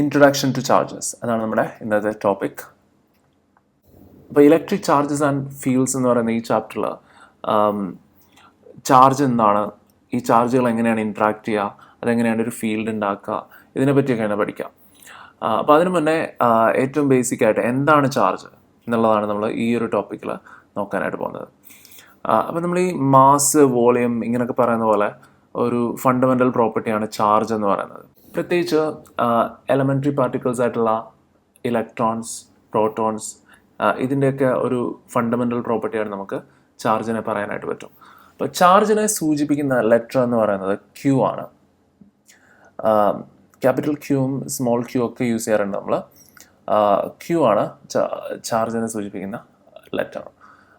Introduction to charges അതാണ് നമ്മുടെ ഇന്നത്തെ ടോപ്പിക്. അപ്പോൾ ഇലക്ട്രിക് ചാർജസ് ആൻഡ് ഫീൽഡ്സ് എന്ന് പറയുന്ന ഈ ചാപ്റ്ററിൽ ചാർജ് എന്താണ്, ഈ ചാർജുകൾ എങ്ങനെയാണ് ഇൻട്രാക്ട് ചെയ്യുക, അതെങ്ങനെയാണ് ഒരു ഫീൽഡ് ഉണ്ടാക്കുക, ഇതിനെപ്പറ്റിയൊക്കെയാണ് പഠിക്കാം. അപ്പോൾ അതിന് മുന്നേ ഏറ്റവും ബേസിക് ആയിട്ട് എന്താണ് ചാർജ് എന്നുള്ളതാണ് നമ്മൾ ഈ ഒരു ടോപ്പിക്കിൽ നോക്കാനായിട്ട് പോകുന്നത്. അപ്പോൾ നമ്മൾ ഈ മാസ്, വോളിയം ഇങ്ങനെയൊക്കെ പറയുന്ന പോലെ ഒരു ഫണ്ടമെൻ്റൽ പ്രോപ്പർട്ടിയാണ് ചാർജ് എന്ന് പറയുന്നത്. പ്രത്യേകിച്ച് എലമെൻ്ററി പാർട്ടിക്കിൾസ് ആയിട്ടുള്ള ഇലക്ട്രോൺസ്, പ്രോട്ടോൺസ്, ഇതിൻ്റെയൊക്കെ ഒരു ഫണ്ടമെൻ്റൽ പ്രോപ്പർട്ടിയാണ് നമുക്ക് ചാർജിനെ പറയാനായിട്ട് പറ്റും. അപ്പോൾ ചാർജിനെ സൂചിപ്പിക്കുന്ന ലെറ്റർ എന്ന് പറയുന്നത് ക്യൂ ആണ്. ക്യാപിറ്റൽ ക്യൂവും സ്മോൾ ക്യൂ ഒക്കെ യൂസ് ചെയ്യാറുണ്ട് നമ്മൾ. ക്യൂ ആണ് ചാർജിനെ സൂചിപ്പിക്കുന്ന ലെറ്റർ.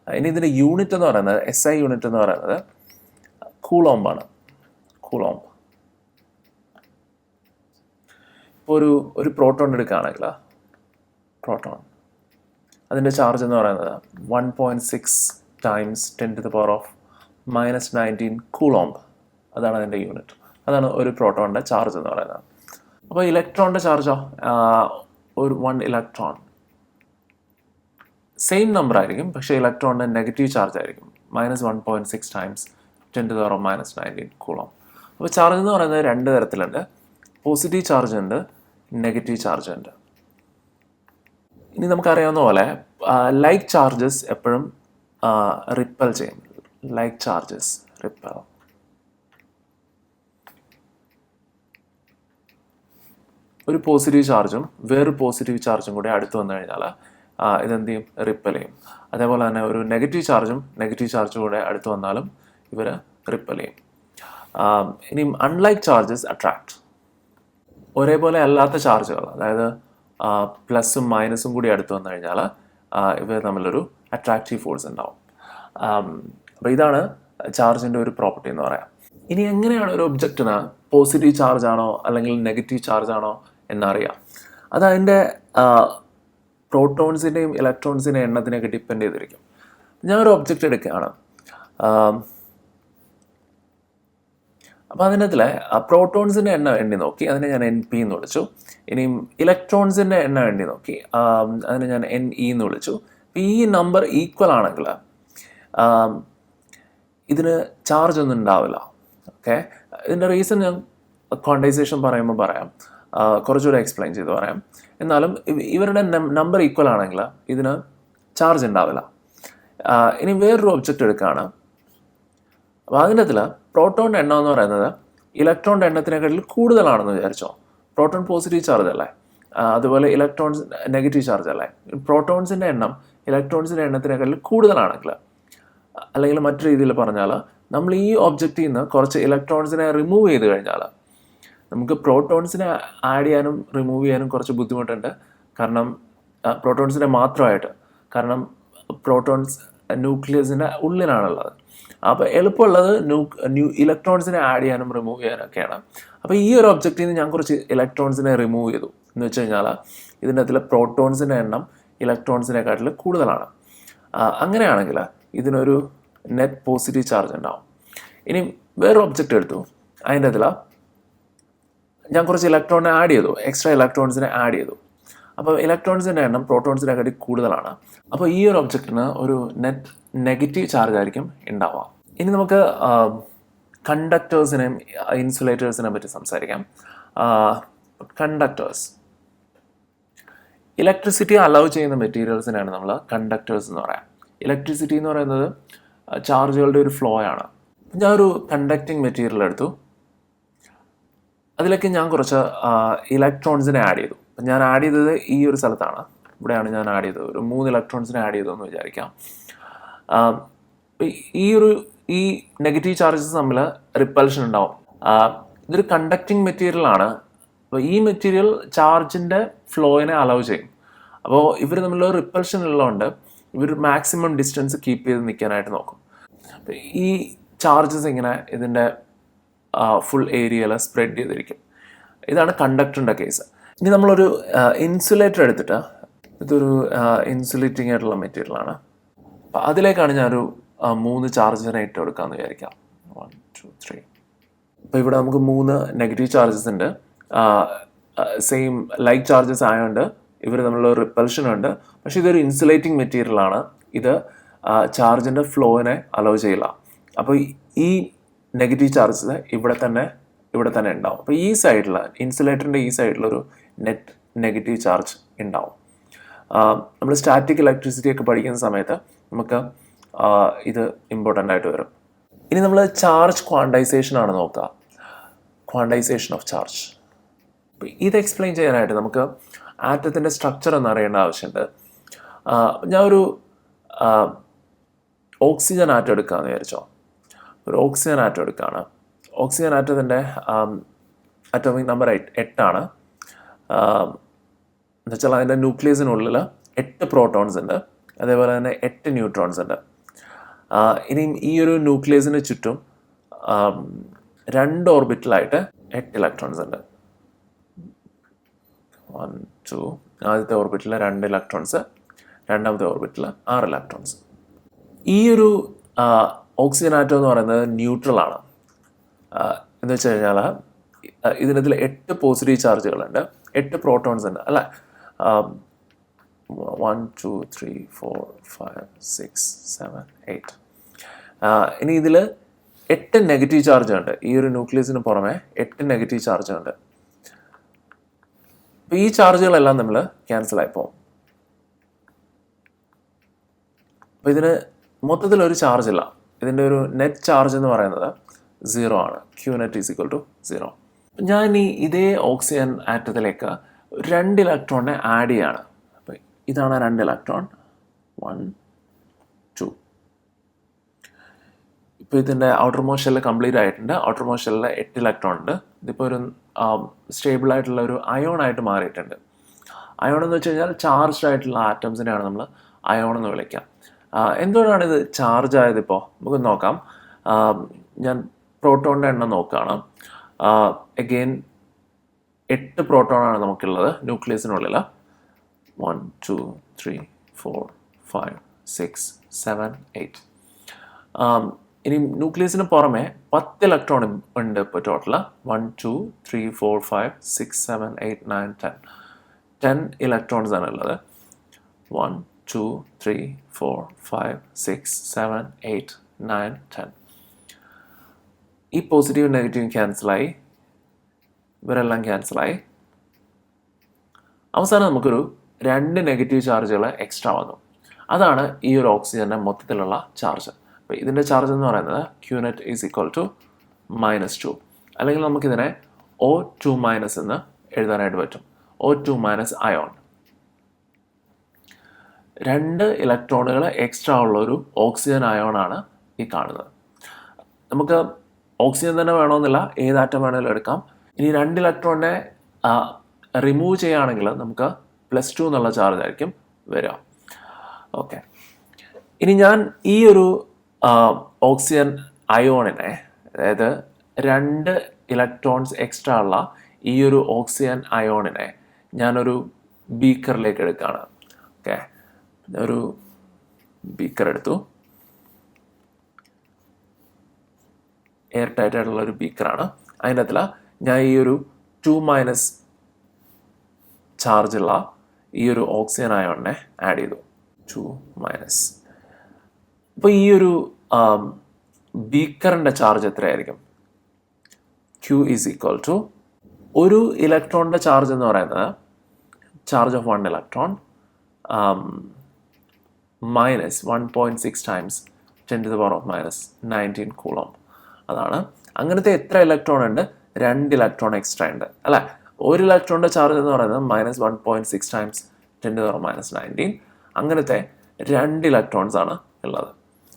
ഇനി ഇതിൻ്റെ യൂണിറ്റ് എന്ന് പറയുന്നത് SI യൂണിറ്റ് എന്ന് പറയുന്നത് കൂളോംബാണ്. കൂളോംബ്. ഇപ്പോൾ ഒരു പ്രോട്ടോൺ എടുക്കുകയാണെങ്കിൽ പ്രോട്ടോൺ അതിൻ്റെ ചാർജ് എന്ന് പറയുന്നത് 1.6 times 10⁻⁻19 കൂളോംബ്. അതാണ് അതിൻ്റെ യൂണിറ്റ്. അതാണ് ഒരു പ്രോട്ടോണിൻ്റെ ചാർജ് എന്ന് പറയുന്നത്. അപ്പോൾ ഇലക്ട്രോണിൻ്റെ ചാർജോ ഒരു 1 ഇലക്ട്രോൺ സെയിം നമ്പർ ആയിരിക്കും, പക്ഷേ ഇലക്ട്രോണിൻ്റെ നെഗറ്റീവ് ചാർജ് ആയിരിക്കും -1.6 times 10⁻⁻19 കൂളോംബ്. അപ്പോൾ ചാർജ് എന്ന് പറയുന്നത് രണ്ട് തരത്തിലുണ്ട്. പോസിറ്റീവ് ചാർജ് ഉണ്ട്, നെഗറ്റീവ് ചാർജ് ഉണ്ട്. ഇനി നമുക്കറിയാവുന്ന പോലെ ലൈക്ക് ചാർജസ് എപ്പോഴും റിപ്പൽ ചെയ്യും. Like charges ripple. ഒരു പോസിറ്റീവ് ചാർജും വേറൊരു പോസിറ്റീവ് ചാർജും കൂടി അടുത്ത് വന്നു കഴിഞ്ഞാൽ ഇതെന്ത് ചെയ്യും? റിപ്പൽ ചെയ്യും. അതേപോലെ തന്നെ ഒരു നെഗറ്റീവ് ചാർജും കൂടെ അടുത്ത് വന്നാലും ഇവർ റിപ്പൽ ചെയ്യും. ഇനി അൺലൈക്ക് ചാർജസ് അട്രാക്ട്. ഒരേപോലെ അല്ലാത്ത ചാർജുകൾ, അതായത് പ്ലസും മൈനസും കൂടി അടുത്ത് വന്നു കഴിഞ്ഞാൽ ഇവർ തമ്മിലൊരു അട്രാക്റ്റീവ് ഫോഴ്സ് ഉണ്ടാവും. അപ്പോൾ ഇതാണ് ചാർജിൻ്റെ ഒരു പ്രോപ്പർട്ടി എന്ന് പറയാം. ഇനി എങ്ങനെയാണ് ഒരു ഒബ്ജക്റ്റിന് പോസിറ്റീവ് ചാർജ് ആണോ അല്ലെങ്കിൽ നെഗറ്റീവ് ചാർജ് ആണോ എന്നറിയാം? അത് അതിൻ്റെ പ്രോട്ടോൺസിൻ്റെയും ഇലക്ട്രോൺസിൻ്റെയും എണ്ണത്തിനെയൊക്കെ ഡിപ്പെൻഡ് ചെയ്തിരിക്കും. ഞാൻ ഒരു ഒബ്ജക്റ്റ് എടുക്കുകയാണ്. അപ്പോൾ അതിനകത്തിൽ പ്രോട്ടോൺസിൻ്റെ എണ്ണം എണ്ണി നോക്കി, അതിനെ ഞാൻ NP എന്ന് വിളിച്ചു. ഇനിയും ഇലക്ട്രോൺസിൻ്റെ എണ്ണം എണ്ണി നോക്കി, അതിനെ ഞാൻ NE എന്ന് വിളിച്ചു. ഈ നമ്പർ ഈക്വൽ ആണെങ്കിൽ ഇതിന് ചാർജ് ഒന്നും ഉണ്ടാവില്ല. ഓക്കെ, ഇതിൻ്റെ റീസൺ ഞാൻ ക്വാണ്ടൈസേഷൻ പറയുമ്പോൾ പറയാം, കുറച്ചുകൂടെ എക്സ്പ്ലെയിൻ ചെയ്ത് പറയാം. എന്നാലും ഇവരുടെ നമ്പർ ഈക്വൽ ആണെങ്കിൽ ഇതിന് ചാർജ് ഉണ്ടാവില്ല. ഇനി വേറൊരു ഒബ്ജക്റ്റ് എടുക്കുകയാണ്. അപ്പോൾ അതിൻ്റെ അതിൽ പ്രോട്ടോണിൻ്റെ എണ്ണം എന്ന് പറയുന്നത് ഇലക്ട്രോണിൻ്റെ എണ്ണത്തിനെക്കാട്ടിൽ കൂടുതലാണെന്ന് വിചാരിച്ചോ. പ്രോട്ടോൺ പോസിറ്റീവ് ചാർജ് അല്ലേ, അതുപോലെ ഇലക്ട്രോൺസ് നെഗറ്റീവ് ചാർജ് അല്ലേ. പ്രോട്ടോൺസിൻ്റെ എണ്ണം ഇലക്ട്രോൺസിൻ്റെ എണ്ണത്തിനെക്കാട്ടിൽ കൂടുതലാണെങ്കിൽ, അല്ലെങ്കിൽ മറ്റു രീതിയിൽ പറഞ്ഞാൽ നമ്മൾ ഈ ഒബ്ജക്റ്റിൽ നിന്ന് കുറച്ച് ഇലക്ട്രോൺസിനെ റിമൂവ് ചെയ്ത് കഴിഞ്ഞാൽ നമുക്ക് പ്രോട്ടോൺസിനെ ആഡ് ചെയ്യാനും റിമൂവ് ചെയ്യാനും കുറച്ച് ബുദ്ധിമുട്ടുണ്ട്. കാരണം പ്രോട്ടോൺസിനെ മാത്രമായിട്ട്, കാരണം പ്രോട്ടോൺസ് ന്യൂക്ലിയസിൻ്റെ ഉള്ളിലാണുള്ളത്. അപ്പോൾ എളുപ്പമുള്ളത് ഇലക്ട്രോൺസിനെ ആഡ് ചെയ്യാനും റിമൂവ് ചെയ്യാനൊക്കെയാണ്. അപ്പോൾ ഈ ഒരു ഒബ്ജക്റ്റിൽ നിന്ന് ഞാൻ കുറച്ച് ഇലക്ട്രോൺസിനെ റിമൂവ് ചെയ്തു എന്ന് വെച്ച് കഴിഞ്ഞാൽ ഇതിൻ്റെ അതിൽ പ്രോട്ടോൺസിൻ്റെ എണ്ണം ഇലക്ട്രോൺസിനെക്കാട്ടിൽ കൂടുതലാണ്. അങ്ങനെയാണെങ്കിൽ ഇതിനൊരു നെറ്റ് പോസിറ്റീവ് ചാർജ് ഉണ്ടാവും. ഇനി വേറൊരു ഒബ്ജക്റ്റ് എടുത്തു, അതിൻ്റെ അതിൽ ഞാൻ കുറച്ച് ഇലക്ട്രോണിനെ ആഡ് ചെയ്തു, എക്സ്ട്രാ ഇലക്ട്രോൺസിനെ ആഡ് ചെയ്തു. അപ്പോൾ ഇലക്ട്രോൺസിൻ്റെ എണ്ണം പ്രോട്ടോൺസിനെക്കാട്ടി കൂടുതലാണ്. അപ്പോൾ ഈ ഒരു ഒബ്ജക്റ്റിന് ഒരു നെറ്റ് നെഗറ്റീവ് ചാർജ് ആയിരിക്കും ഉണ്ടാവുക. ഇനി നമുക്ക് കണ്ടക്ടേഴ്സിനെയും ഇൻസുലേറ്റേഴ്സിനെ പറ്റി സംസാരിക്കാം. കണ്ടക്ടേഴ്സ്, ഇലക്ട്രിസിറ്റി അലൗ ചെയ്യുന്ന മെറ്റീരിയൽസിനാണ് നമ്മൾ കണ്ടക്ടേഴ്സ് എന്ന് പറയാം. ഇലക്ട്രിസിറ്റി എന്ന് പറയുന്നത് ചാർജുകളുടെ ഒരു ഫ്ലോ ആണ്. ഞാൻ ഒരു കണ്ടക്റ്റിംഗ് മെറ്റീരിയൽ എടുത്തു, അതിലേക്ക് ഞാൻ കുറച്ച് ഇലക്ട്രോൺസിനെ ആഡ് ചെയ്തു. ഞാൻ ആഡ് ചെയ്തത് ഈ ഒരു സ്ഥലത്താണ്, ഇവിടെയാണ് ഞാൻ ആഡ് ചെയ്തത്. ഒരു 3 ഇലക്ട്രോൺസിനെ ആഡ് ചെയ്തു എന്ന് വിചാരിക്കാം. ഈ നെഗറ്റീവ് ചാർജസ് തമ്മിൽ റിപ്പൽഷൻ ഉണ്ടാവും. ഇതൊരു കണ്ടക്റ്റിംഗ് മെറ്റീരിയലാണ്. അപ്പോൾ ഈ മെറ്റീരിയൽ ചാർജിൻ്റെ ഫ്ലോയിനെ അലൗ ചെയ്യും. അപ്പോൾ ഇവർ തമ്മിലുള്ള റിപ്പൽഷൻ ഉള്ളതുകൊണ്ട് ഇവർ മാക്സിമം ഡിസ്റ്റൻസ് കീപ്പ് ചെയ്ത് നിൽക്കാനായിട്ട് നോക്കും. ഈ ചാർജസ് ഇങ്ങനെ ഇതിൻ്റെ ഫുൾ ഏരിയയിൽ സ്പ്രെഡ് ചെയ്തിരിക്കും. ഇതാണ് കണ്ടക്ടറിൻ്റെ കേസ്. ഇനി നമ്മളൊരു ഇൻസുലേറ്റർ എടുത്തിട്ട്, ഇതൊരു ഇൻസുലേറ്റിംഗ് ആയിട്ടുള്ള മെറ്റീരിയലാണ്. അപ്പോൾ അതിലേക്കാണ് ഞാനൊരു 3 ചാർജിനെ ഇട്ട് കൊടുക്കാമെന്ന് വിചാരിക്കാം. 1 2 3. അപ്പോൾ ഇവിടെ നമുക്ക് 3 നെഗറ്റീവ് ചാർജസ് ഉണ്ട്. സെയിം ലൈക്ക് ചാർജസ് ആയതുകൊണ്ട് ഇവർ തമ്മിലുള്ള റിപ്പൽഷൻ ഉണ്ട്. പക്ഷേ ഇതൊരു ഇൻസുലേറ്റിംഗ് മെറ്റീരിയലാണ്. ഇത് ചാർജിൻ്റെ ഫ്ലോവിനെ അലോ ചെയ്യില്ല. അപ്പോൾ ഈ നെഗറ്റീവ് ചാർജസ് ഇവിടെ തന്നെ ഉണ്ടാവും. അപ്പോൾ ഈ സൈഡിൽ ഇൻസുലേറ്ററിൻ്റെ ഈ സൈഡിലൊരു നെറ്റ് നെഗറ്റീവ് ചാർജ് ഉണ്ടാവും. നമ്മൾ സ്റ്റാറ്റിക് ഇലക്ട്രിസിറ്റി ഒക്കെ പഠിക്കുന്ന സമയത്ത് നമുക്ക് ഇത് ഇമ്പോർട്ടൻ്റ് ആയിട്ട് വരും. ഇനി നമ്മൾ ചാർജ് ക്വാണ്ടൈസേഷൻ ആണ് നോക്കുക. Quantisation of charge. ഇത് എക്സ്പ്ലെയിൻ ചെയ്യാനായിട്ട് നമുക്ക് ആറ്റത്തിൻ്റെ സ്ട്രക്ചർ ഒന്ന് അറിയേണ്ട ആവശ്യമുണ്ട്. ഞാൻ ഒരു ഓക്സിജൻ ആറ്റം എടുക്കാമെന്ന് വിചാരിച്ചോ. ഒരു ഓക്സിജൻ ആറ്റം എടുക്കുകയാണ്. ഓക്സിജൻ ആറ്റത്തിൻ്റെ അറ്റോമിക് നമ്പർ 8 എന്നുവെച്ചാൽ അതിൻ്റെ ന്യൂക്ലിയസിനുള്ളിൽ 8 പ്രോട്ടോൺസ് ഉണ്ട്, അതേപോലെ തന്നെ 8 ന്യൂട്രോൺസ് ഉണ്ട്. ഇനിയും ഈ ഒരു ന്യൂക്ലിയസിന് ചുറ്റും 2 ഓർബിറ്റലായിട്ട് 8 ഇലക്ട്രോൺസ് ഉണ്ട്. 1 2 ആദ്യത്തെ ഓർബിറ്റിൽ 2 ഇലക്ട്രോൺസ്, രണ്ടാമത്തെ ഓർബിറ്റിൽ 6 ഇലക്ട്രോൺസ്. ഈ ഒരു ഓക്സിജൻ ആറ്റം എന്ന് പറയുന്നത് ന്യൂട്രൽ ആണ്. എന്ന് വെച്ച് കഴിഞ്ഞാൽ ഇതിനകത്തിൽ 8 പോസിറ്റീവ് ചാർജുകളുണ്ട്, 8 പ്രോട്ടോൺസ് ഉണ്ട് അല്ലേ. 1 2 3 4 5 6 7 8. ഇനി ഇതിൽ 8 നെഗറ്റീവ് ചാർജ് ഉണ്ട്. ഈ ഒരു ന്യൂക്ലിയസിന് പുറമെ 8 നെഗറ്റീവ് ചാർജ് ഉണ്ട്. അപ്പോൾ ഈ ചാർജുകളെല്ലാം നമ്മൾ ക്യാൻസൽ ആയി പോകും. അപ്പോൾ ഇതിന് മൊത്തത്തിലൊരു ചാർജ് ഇല്ല. ഇതിൻ്റെ ഒരു നെറ്റ് ചാർജ് എന്ന് പറയുന്നത് 0 ആണ്. Q net is equal to 0. ഞാൻ ഇനി ഇതേ ഓക്സിജൻ ആറ്റത്തിലേക്ക് 2 ഇലക്ട്രോണിനെ ആഡ് ചെയ്യാണ്. അപ്പോൾ ഇതാണ് 2 ഇലക്ട്രോൺ. 1 2. ഇപ്പോൾ ഇതിൻ്റെ ഔട്ടർ മോസ്റ്റ് ഷെല്ല് കംപ്ലീറ്റ് ആയിട്ടുണ്ട്. ഔട്ടർ മോസ്റ്റ് ഷെല്ലിൽ 8 ഇലക്ട്രോൺ ഉണ്ട്. ഇതിപ്പോൾ ഒരു സ്റ്റേബിൾ ആയിട്ടുള്ള ഒരു അയോൺ ആയിട്ട് മാറിയിട്ടുണ്ട്. അയോൺ എന്ന് വെച്ച് കഴിഞ്ഞാൽ ചാർജ്ഡ് ആയിട്ടുള്ള ആറ്റംസിനെയാണ് നമ്മൾ അയോൺ എന്ന് വിളിക്കുക. എന്തുകൊണ്ടാണ് ഇത് ചാർജ് ആയത്? ഇപ്പോൾ നമുക്ക് നോക്കാം. ഞാൻ പ്രോട്ടോണിൻ്റെ എണ്ണം നോക്കുകയാണ്. അഗെയിൻ 8 പ്രോട്ടോണാണ് നമുക്കുള്ളത് ന്യൂക്ലിയസിനുള്ളിൽ. 1 2 3 4 5 6 7 8. ഇനി ന്യൂക്ലിയസിന് പുറമെ 10 ഇലക്ട്രോൺ ഉണ്ട് ഇപ്പോൾ ടോട്ടൽ. 1 2 3 4 5 6 7 8 9 10. 10 ഇലക്ട്രോൺസ് ആണ് ഉള്ളത്. 1 2 3 4 5 6 7 8 9 10. ഈ പോസിറ്റീവ് നെഗറ്റീവ് ക്യാൻസലായി, ഇവരെല്ലാം ക്യാൻസലായി. അവസാനം നമുക്കൊരു 2 നെഗറ്റീവ് ചാർജുകൾ എക്സ്ട്രാ വന്നു. അതാണ് ഈ ഒരു ഓക്സിജൻ്റെ മൊത്തത്തിലുള്ള ചാർജ്. അപ്പോൾ ഇതിൻ്റെ ചാർജ് എന്ന് പറയുന്നത് Q net is equal to -2. അല്ലെങ്കിൽ നമുക്കിതിനെ O2 മൈനസ് എന്ന് എഴുതാനായിട്ട് പറ്റും. O2 minus ion. 2 ഇലക്ട്രോണുകൾ എക്സ്ട്രാ ഉള്ള ഒരു ഓക്സിജൻ അയോണാണ് ഈ കാണുന്നത്. നമുക്ക് ഓക്സിജൻ തന്നെ വേണമെന്നില്ല, ഏത് ആറ്റം വേണമെങ്കിലും എടുക്കാം. ഇനി 2 ഇലക്ട്രോണിനെ റിമൂവ് ചെയ്യുകയാണെങ്കിൽ നമുക്ക് +2 എന്നുള്ള ചാർജ് ആയിരിക്കും വരിക. ഓക്കെ, ഇനി ഞാൻ ഈ ഒരു ഓക്സിജൻ അയോണിനെ, അതായത് 2 ഇലക്ട്രോൺസ് എക്സ്ട്രാ ഉള്ള ഈ ഒരു ഓക്സിജൻ അയോണിനെ ഞാനൊരു ബീക്കറിലേക്ക് എടുക്കുകയാണ്. ഓക്കെ, ഒരു ബീക്കർ എടുത്തു. എയർ ടൈറ്റ് ആയിട്ടുള്ള ഒരു ബീക്കറാണ്. അതിൻ്റെ അകത്തിൽ ഞാൻ ഈ ഒരു 2- ചാർജുള്ള ഈ ഒരു ഓക്സിജൻ അയോണിനെ ആഡ് ചെയ്തു. 2-. അപ്പോൾ ഈ ഒരു ബീക്കറിൻ്റെ ചാർജ് എത്രയായിരിക്കും? Q is equal to ഒരു ഇലക്ട്രോണിൻ്റെ ചാർജ് എന്ന് പറയുന്നത് charge of 1 electron -1.6 times 10⁻⁻19 coulomb. അതാണ്. അങ്ങനത്തെ എത്ര ഇലക്ട്രോൺ ഉണ്ട്? 2 ഇലക്ട്രോൺ എക്സ്ട്രാ ഉണ്ട് അല്ലേ. ഒരു ഇലക്ട്രോണിൻ്റെ ചാർജ് എന്ന് പറയുന്നത് -1.6 times 10⁻⁻19. അങ്ങനത്തെ 2 ഇലക്ട്രോൺസ് ആണ് ഉള്ളത്.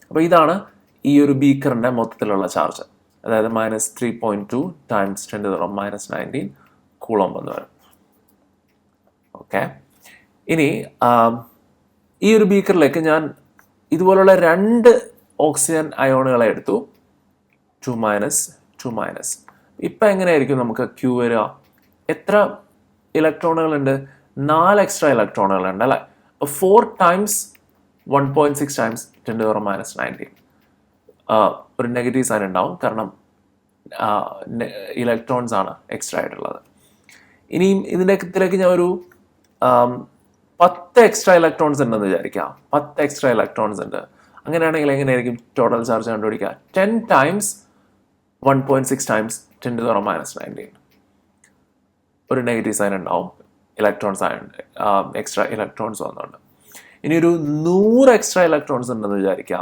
അപ്പോൾ ഇതാണ് ഈ ഒരു ബീക്കറിൻ്റെ മൊത്തത്തിലുള്ള ചാർജ്. അതായത് -3.2 times 10⁻⁻19 കൂളോം എന്ന് വരും. ഓക്കെ, ഇനി ഈ ഒരു ബീക്കറിലേക്ക് ഞാൻ ഇതുപോലുള്ള 2 ഓക്സിജൻ അയോണുകളെ എടുത്തു. 2-. ഇപ്പം എങ്ങനെയായിരിക്കും നമുക്ക് Q വരിക? എത്ര ഇലക്ട്രോണുകളുണ്ട്? 4 എക്സ്ട്രാ ഇലക്ട്രോണുകളുണ്ട് അല്ലേ. അപ്പോൾ 4 times 1.6 times 10⁻⁻19. ഒരു നെഗറ്റീവ് സൈൻ ഉണ്ടാവും, കാരണം ഇലക്ട്രോൺസ് ആണ് എക്സ്ട്രാ ആയിട്ടുള്ളത്. ഇനിയും ഇതിലേക്ക് ഞാൻ ഒരു 10 എക്സ്ട്രാ ഇലക്ട്രോൺസ് ഉണ്ടെന്ന് വിചാരിക്കാം. 10 എക്സ്ട്രാ ഇലക്ട്രോൺസ് ഉണ്ട്. അങ്ങനെയാണെങ്കിൽ എങ്ങനെയായിരിക്കും ടോട്ടൽ ചാർജ് കണ്ടുപിടിക്കുക? 10 ടൈംസ് 1.6 ടൈംസ് 10⁻⁻⁹. ഒരു നെഗറ്റീവ് സൈൻ ഉണ്ടാവും, ഇലക്ട്രോൺസ് ആയതുകൊണ്ട്, എക്സ്ട്രാ ഇലക്ട്രോൺസ് വന്നുകൊണ്ട്. ഇനി ഒരു 100 എക്സ്ട്രാ ഇലക്ട്രോൺസ് ഉണ്ടെന്ന് വിചാരിക്കുക.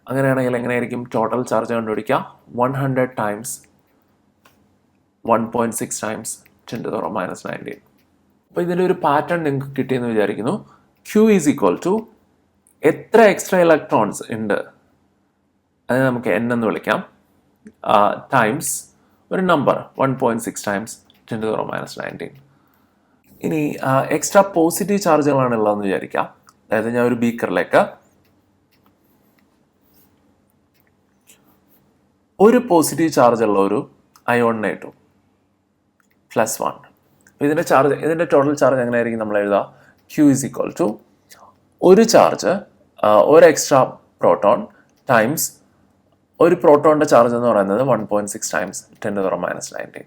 അങ്ങനെയാണെങ്കിൽ എങ്ങനെയായിരിക്കും ടോട്ടൽ ചാർജ് കണ്ടുപിടിക്കുക? 100 ടൈംസ് 1.6 ടൈംസ് 10⁻⁻⁹. അപ്പോൾ ഇതിൻ്റെ ഒരു പാറ്റേൺ നിങ്ങൾക്ക് കിട്ടിയെന്ന് വിചാരിക്കുന്നു. Q ഈസ് ഈക്വൽ ടു എത്ര എക്സ്ട്രാ ഇലക്ട്രോൺസ് ഉണ്ട് അതിനെ നമുക്ക് n എന്ന് വിളിക്കാം, ടൈംസ് ഒരു നമ്പർ 1.6 ടൈംസ് 10⁻⁻⁹. ഇനി എക്സ്ട്രാ പോസിറ്റീവ് ചാർജുകളാണ് ഉള്ളതെന്ന് വിചാരിക്കാം. അതായത് ഞാൻ ഒരു ബീക്കറിലേക്ക് ഒരു പോസിറ്റീവ് ചാർജ് ഉള്ള ഒരു അയോണിനെ ഇട്ടു, +1. ഇതിൻ്റെ ടോട്ടൽ ചാർജ് എങ്ങനെയായിരിക്കും നമ്മൾ എഴുതുക? Q ഈസ് ഈക്വൽ ടു ഒരു ചാർജ്, ഒരു എക്സ്ട്രാ പ്രോട്ടോൺ ടൈംസ് ഒരു പ്രോട്ടോണിൻ്റെ ചാർജ് എന്ന് പറയുന്നത് 1.6 ടൈംസ് 10⁻⁻⁹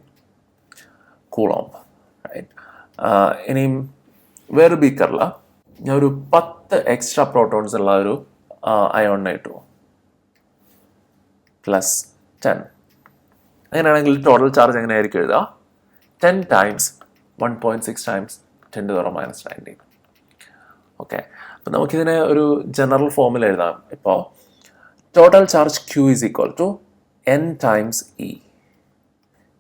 കൂളോംബ്. റൈറ്റ്. ഇനിയും വേറൊരു ബീക്കറിൽ ഞാൻ ഒരു 10 എക്സ്ട്രാ പ്രോട്ടോൺസ് ഉള്ള ഒരു അയോണിനെ ഇട്ടു, +10. അങ്ങനെയാണെങ്കിൽ ടോട്ടൽ ചാർജ് എങ്ങനെയായിരിക്കും എഴുതുക? 10 ടൈംസ് 1.6 ടൈംസ് 10⁻⁻⁹. ഓക്കെ. അപ്പം നമുക്കിതിനെ ഒരു ജനറൽ ഫോമിൽ എഴുതാം. ഇപ്പോൾ total charge Q is equal to N times E.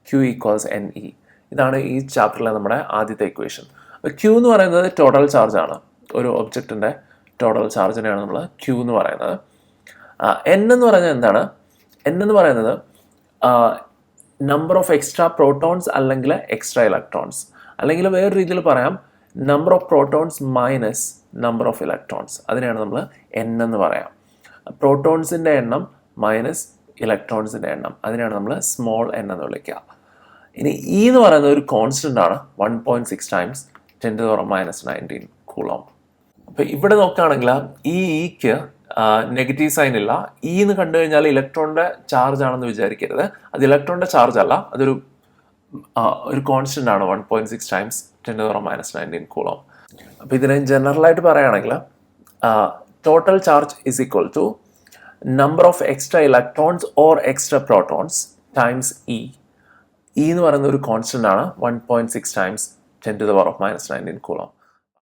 Q equals NE. ഇതാണ് ഈ ചാപ്റ്ററിലെ നമ്മുടെ ആദ്യത്തെ ഇക്വേഷൻ. അപ്പോൾ Q എന്ന് പറയുന്നത് ടോട്ടൽ ചാർജാണ്. ഒരു ഒബ്ജക്റ്റിൻ്റെ ടോട്ടൽ ചാർജിനെയാണ് നമ്മൾ Q എന്ന് പറയുന്നത്. N എന്ന് പറയുന്നത് എന്താണ്? N എന്ന് പറയുന്നത് നമ്പർ ഓഫ് എക്സ്ട്രാ പ്രോട്ടോൺസ് അല്ലെങ്കിൽ എക്സ്ട്രാ ഇലക്ട്രോൺസ്, അല്ലെങ്കിൽ വേറെ രീതിയിൽ പറയാം number of protons minus number of electrons. അതിനെയാണ് നമ്മൾ N എന്ന് പറയാം. പ്രോട്ടോൺസിൻ്റെ എണ്ണം മൈനസ് ഇലക്ട്രോൺസിൻ്റെ എണ്ണം, അതിനെയാണ് നമ്മൾ സ്മോൾ n എന്ന് വിളിക്കുക. ഇനി E എന്ന് പറയുന്നത് ഒരു കോൺസ്റ്റൻ്റ് ആണ്, 1.6 ടൈംസ് 10⁻⁻⁹ കൂളോംബ്. അപ്പോൾ ഇവിടെ നോക്കുകയാണെങ്കിൽ ഈ ഇക്ക് നെഗറ്റീവ് സൈൻ ഇല്ല. E എന്ന് കണ്ടു കഴിഞ്ഞാൽ ഇലക്ട്രോണിൻ്റെ ചാർജ് ആണെന്ന് വിചാരിക്കരുത്. അത് ഇലക്ട്രോണിൻ്റെ ചാർജ് അല്ല, അതൊരു കോൺസ്റ്റൻ്റ് ആണ്, 1.6 ടൈംസ് 10⁻⁻⁹ കൂളോംബ്. അപ്പോൾ ഇതിനെ ജനറലായിട്ട് പറയുകയാണെങ്കിൽ total charge is equal to number of extra electrons or extra protons times E. E എന്ന് പറയുന്ന ഒരു കോൺസ്റ്റൻ്റ് ആണ്, 1.6 ടൈംസ് 10⁻⁻⁹ കൂളോംബ്.